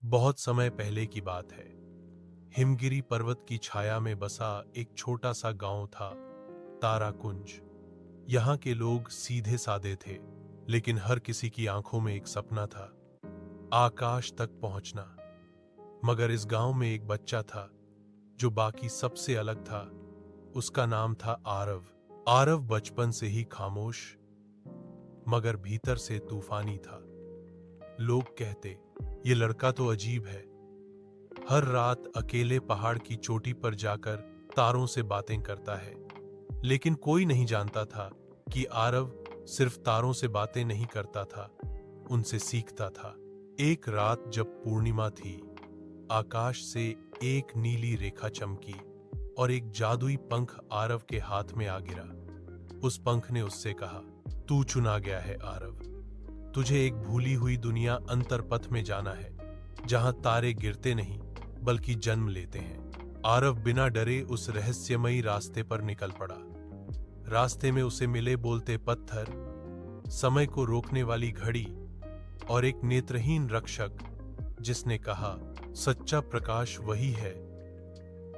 बहुत समय पहले की बात है। हिमगिरी पर्वत की छाया में बसा एक छोटा सा गांव था, ताराकुंज। यहाँ के लोग सीधे सादे थे, लेकिन हर किसी की आंखों में एक सपना था, आकाश तक पहुंचना। मगर इस गांव में एक बच्चा था जो बाकी सबसे अलग था। उसका नाम था आरव। आरव बचपन से ही खामोश मगर भीतर से तूफानी था। लोग कहते, ये लड़का तो अजीब है। हर रात अकेले पहाड़ की चोटी पर जाकर तारों से बातें करता है। लेकिन कोई नहीं जानता था कि आरव सिर्फ तारों से बातें नहीं करता था, उनसे सीखता था। एक रात जब पूर्णिमा थी, आकाश से एक नीली रेखा चमकी और एक जादुई पंख आरव के हाथ में आ गिरा। उस पंख ने उससे कहा, तू चुना गया है आरव। तुझे एक भूली हुई दुनिया अंतरपथ में जाना है, जहां तारे गिरते नहीं बल्कि जन्म लेते हैं। आरव बिना डरे उस रहस्यमयी रास्ते पर निकल पड़ा। रास्ते में उसे मिले बोलते पत्थर, समय को रोकने वाली घड़ी और एक नेत्रहीन रक्षक जिसने कहा, सच्चा प्रकाश वही है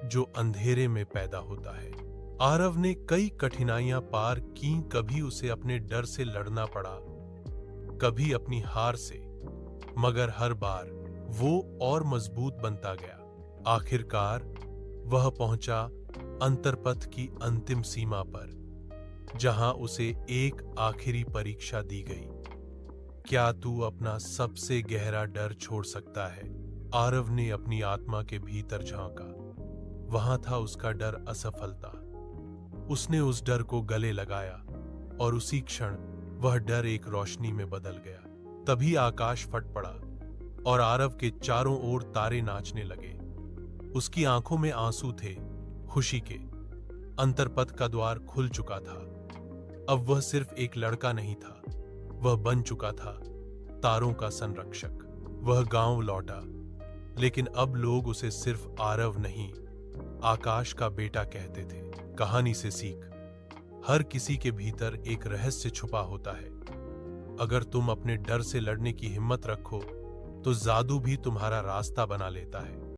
जो अंधेरे में पैदा होता है। आरव ने कई कठिनाइयां पार की, कभी उसे अपने डर से लड़ना पड़ा, कभी अपनी हार से, मगर हर बार वो और मजबूत बनता गया। आखिरकार वह पहुंचा अंतरपथ की अंतिम सीमा पर, जहां उसे एक आखिरी परीक्षा दी गई। क्या तू अपना सबसे गहरा डर छोड़ सकता है? आरव ने अपनी आत्मा के भीतर झांका। वहां था उसका डर, असफलता। उसने उस डर को गले लगाया और उसी क्षण वह डर एक रोशनी में बदल गया। तभी आकाश फट पड़ा और आरव के चारों ओर तारे नाचने लगे। उसकी आंखों में आंसू थे, खुशी के। अंतरपथ का द्वार खुल चुका था। अब वह सिर्फ एक लड़का नहीं था, वह बन चुका था तारों का संरक्षक। वह गांव लौटा, लेकिन अब लोग उसे सिर्फ आरव नहीं, आकाश का बेटा कहते थे। कहानी से सीख, हर किसी के भीतर एक रहस्य छुपा होता है। अगर तुम अपने डर से लड़ने की हिम्मत रखो, तो जादू भी तुम्हारा रास्ता बना लेता है।